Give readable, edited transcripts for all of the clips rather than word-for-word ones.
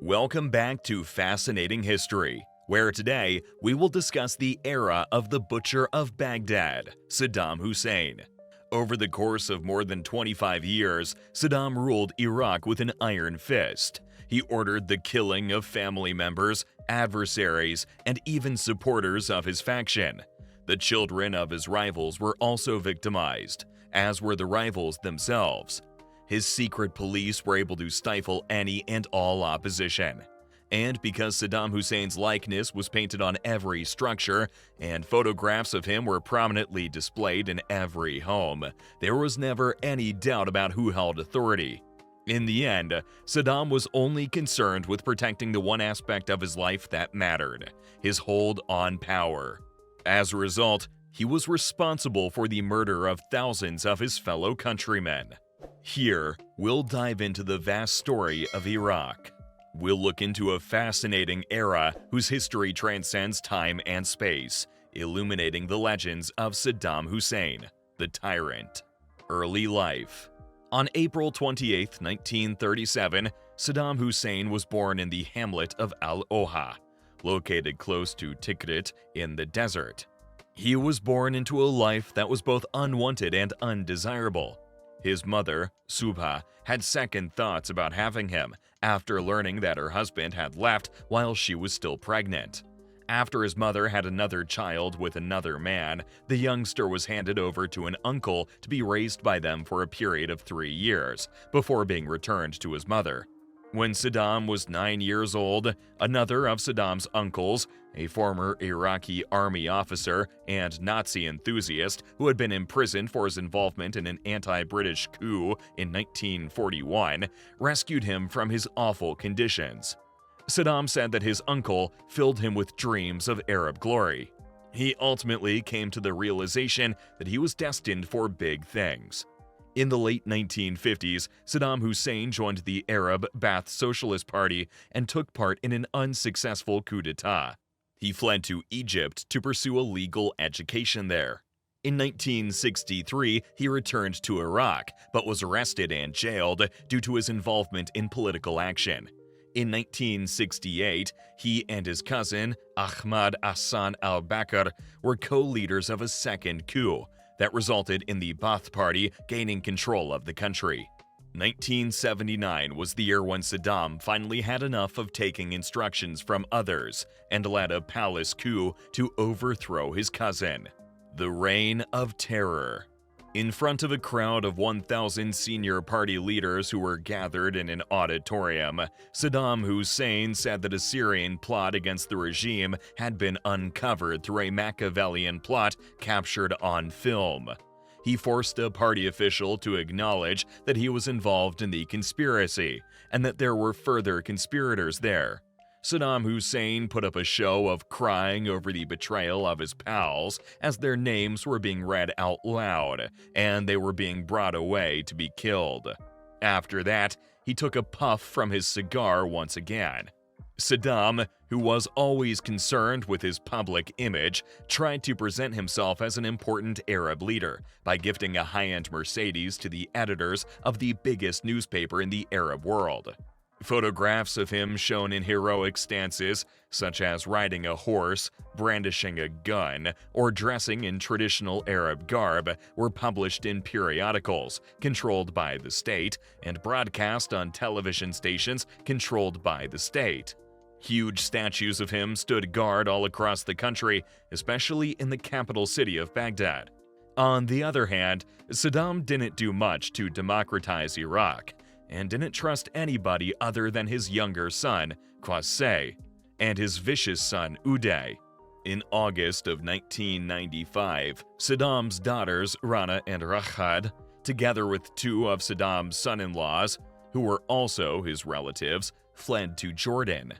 Welcome back to Fascinating History, where today we will discuss the era of the Butcher of Baghdad, Saddam Hussein. Over the course of more than 25 years, Saddam ruled Iraq with an iron fist. He ordered the killing of family members, adversaries, and even supporters of his faction. The children of his rivals were also victimized, as were the rivals themselves. His secret police were able to stifle any and all opposition. And because Saddam Hussein's likeness was painted on every structure and photographs of him were prominently displayed in every home, there was never any doubt about who held authority. In the end, Saddam was only concerned with protecting the one aspect of his life that mattered: his hold on power. As a result, he was responsible for the murder of thousands of his fellow countrymen. Here, we'll dive into the vast story of Iraq. We'll look into a fascinating era whose history transcends time and space, illuminating the legends of Saddam Hussein, the tyrant. Early life. On April 28, 1937, Saddam Hussein was born in the hamlet of Al-Oha, located close to Tikrit in the desert. He was born into a life that was both unwanted and undesirable. His mother, Subha, had second thoughts about having him after learning that her husband had left while she was still pregnant. After his mother had another child with another man, the youngster was handed over to an uncle to be raised by them for a period of 3 years, before being returned to his mother. When Saddam was 9 years old, another of Saddam's uncles, a former Iraqi army officer and Nazi enthusiast who had been imprisoned for his involvement in an anti-British coup in 1941, rescued him from his awful conditions. Saddam said that his uncle filled him with dreams of Arab glory. He ultimately came to the realization that he was destined for big things. In the late 1950s, Saddam Hussein joined the Arab Ba'ath Socialist Party and took part in an unsuccessful coup d'etat. He fled to Egypt to pursue a legal education there. In 1963, he returned to Iraq, but was arrested and jailed due to his involvement in political action. In 1968, he and his cousin, Ahmad Hassan al-Bakr, were co-leaders of a second coup that resulted in the Ba'ath Party gaining control of the country. 1979 was the year when Saddam finally had enough of taking instructions from others and led a palace coup to overthrow his cousin. The Reign of Terror. In front of a crowd of 1,000 senior party leaders who were gathered in an auditorium, Saddam Hussein said that a Syrian plot against the regime had been uncovered through a Machiavellian plot captured on film. He forced a party official to acknowledge that he was involved in the conspiracy, and that there were further conspirators there. Saddam Hussein put up a show of crying over the betrayal of his pals as their names were being read out loud, and they were being brought away to be killed. After that, he took a puff from his cigar once again. Saddam, who was always concerned with his public image, tried to present himself as an important Arab leader by gifting a high-end Mercedes to the editors of the biggest newspaper in the Arab world. Photographs of him shown in heroic stances, such as riding a horse, brandishing a gun, or dressing in traditional Arab garb, were published in periodicals controlled by the state and broadcast on television stations controlled by the state. Huge statues of him stood guard all across the country, especially in the capital city of Baghdad. On the other hand, Saddam didn't do much to democratize Iraq, and didn't trust anybody other than his younger son, Qasem, and his vicious son, Uday. In August of 1995, Saddam's daughters, Rana and Rachad, together with 2 of Saddam's son-in-laws, who were also his relatives, fled to Jordan.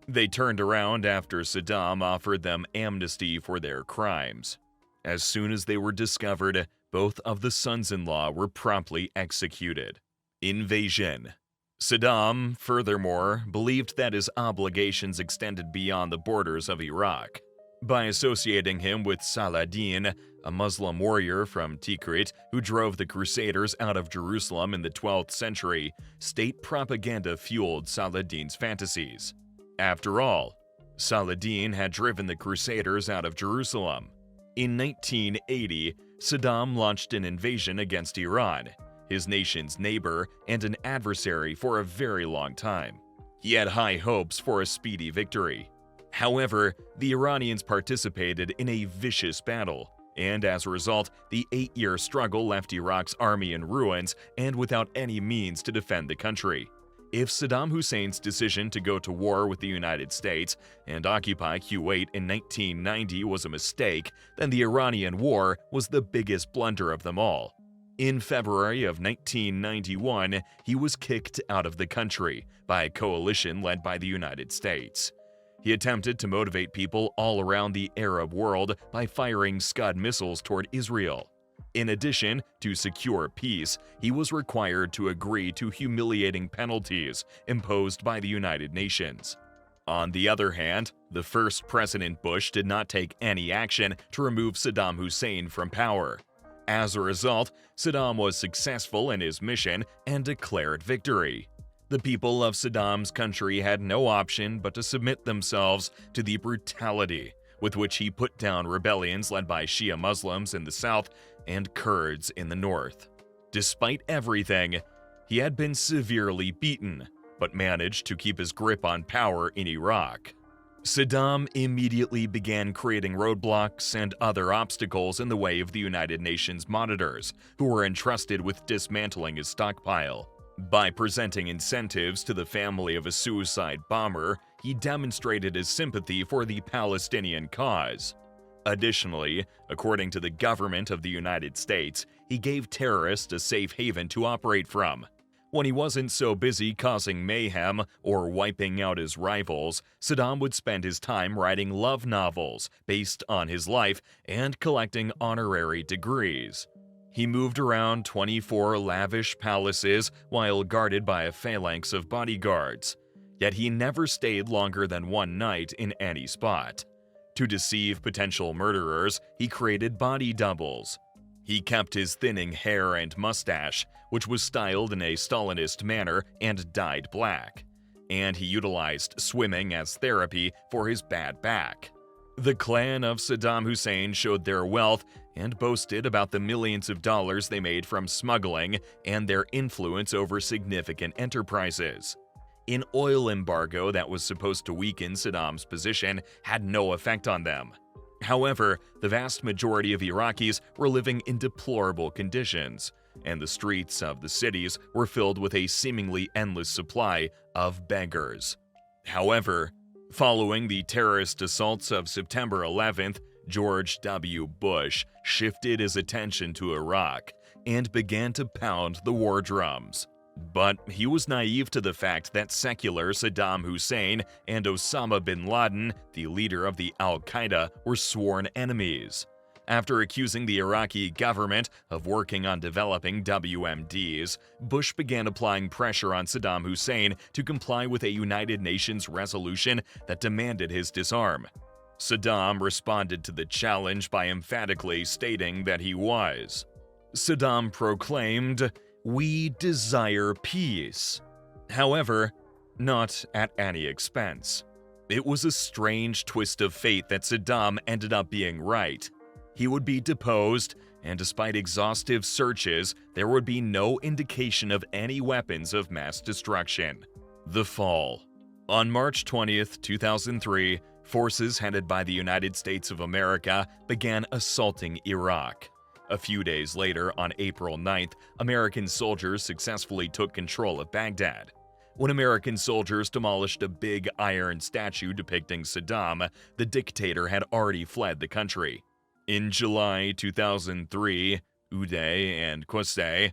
They turned around after Saddam offered them amnesty for their crimes. As soon as they were discovered, both of the sons-in-law were promptly executed. Invasion. Saddam, furthermore, believed that his obligations extended beyond the borders of Iraq. by associating him with Saladin, a Muslim warrior from Tikrit who drove the Crusaders out of Jerusalem in the 12th century. State propaganda fueled Saladin's fantasies. After all, Saladin had driven the Crusaders out of Jerusalem. In 1980, Saddam launched an invasion against Iran, his nation's neighbor and an adversary for a very long time. He had high hopes for a speedy victory. However, the Iranians participated in a vicious battle, and as a result, the 8-year struggle left Iraq's army in ruins and without any means to defend the country. If Saddam Hussein's decision to go to war with the United States and occupy Kuwait in 1990 was a mistake, then the Iranian war was the biggest blunder of them all. In February of 1991, he was kicked out of the country by a coalition led by the United States. He attempted to motivate people all around the Arab world by firing Scud missiles toward Israel. In addition, to secure peace, he was required to agree to humiliating penalties imposed by the United Nations. On the other hand, the first President Bush did not take any action to remove Saddam Hussein from power. As a result, Saddam was successful in his mission and declared victory. The people of Saddam's country had no option but to submit themselves to the brutality with which he put down rebellions led by Shia Muslims in the south and Kurds in the north. Despite everything, he had been severely beaten, but managed to keep his grip on power in Iraq. Saddam immediately began creating roadblocks and other obstacles in the way of the United Nations monitors, who were entrusted with dismantling his stockpile. By presenting incentives to the family of a suicide bomber, he demonstrated his sympathy for the Palestinian cause. Additionally, according to the government of the United States, he gave terrorists a safe haven to operate from. When he wasn't so busy causing mayhem or wiping out his rivals, Saddam would spend his time writing love novels based on his life and collecting honorary degrees. He moved around 24 lavish palaces while guarded by a phalanx of bodyguards. Yet he never stayed longer than one night in any spot. To deceive potential murderers, he created body doubles. He kept his thinning hair and mustache, which was styled in a Stalinist manner and dyed black. And he utilized swimming as therapy for his bad back. The clan of Saddam Hussein showed their wealth and boasted about the millions of dollars they made from smuggling and their influence over significant enterprises. An oil embargo that was supposed to weaken Saddam's position had no effect on them. However, the vast majority of Iraqis were living in deplorable conditions, and the streets of the cities were filled with a seemingly endless supply of beggars. However, following the terrorist assaults of September 11th, George W. Bush shifted his attention to Iraq and began to pound the war drums. But he was naive to the fact that secular Saddam Hussein and Osama bin Laden, the leader of the al-Qaeda, were sworn enemies. After accusing the Iraqi government of working on developing WMDs, Bush began applying pressure on Saddam Hussein to comply with a United Nations resolution that demanded his disarm. Saddam responded to the challenge by emphatically stating that he was. Saddam proclaimed, "We desire peace." However, not at any expense. It was a strange twist of fate that Saddam ended up being right. He would be deposed, and despite exhaustive searches, there would be no indication of any weapons of mass destruction. The fall. On March 20th, 2003, forces headed by the United States of America began assaulting Iraq. A few days later, on April 9th, American soldiers successfully took control of Baghdad. When American soldiers demolished a big iron statue depicting Saddam, the dictator had already fled the country. In July 2003, Uday and Qusay,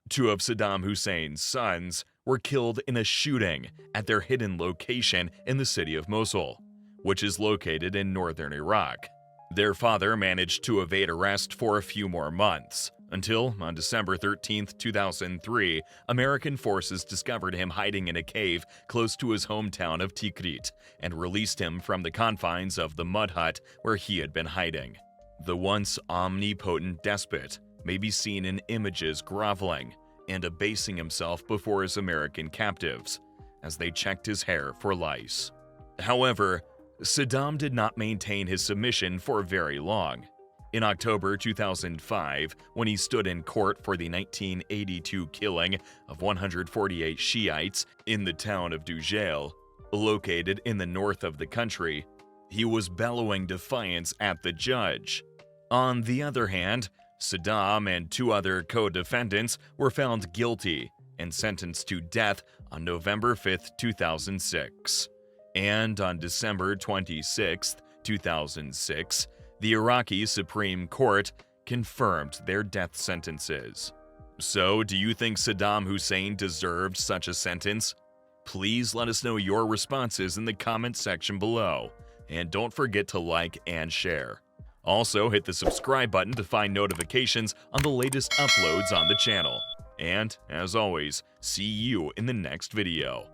two of Saddam Hussein's sons, were killed in a shooting at their hidden location in the city of Mosul, which is located in northern Iraq. Their father managed to evade arrest for a few more months, Until, on December 13, 2003, American forces discovered him hiding in a cave close to his hometown of Tikrit and released him from the confines of the mud hut where he had been hiding. The once omnipotent despot may be seen in images groveling and abasing himself before his American captives as they checked his hair for lice. However, Saddam did not maintain his submission for very long. In October 2005, when he stood in court for the 1982 killing of 148 Shiites in the town of Dujail, located in the north of the country, he was bellowing defiance at the judge. On the other hand, Saddam and two other co-defendants were found guilty and sentenced to death on November 5, 2006. And on December 26, 2006, the Iraqi Supreme Court confirmed their death sentences. So, do you think Saddam Hussein deserved such a sentence? Please let us know your responses in the comment section below, and don't forget to like and share. Also, hit the subscribe button to find notifications on the latest uploads on the channel. And, as always, see you in the next video.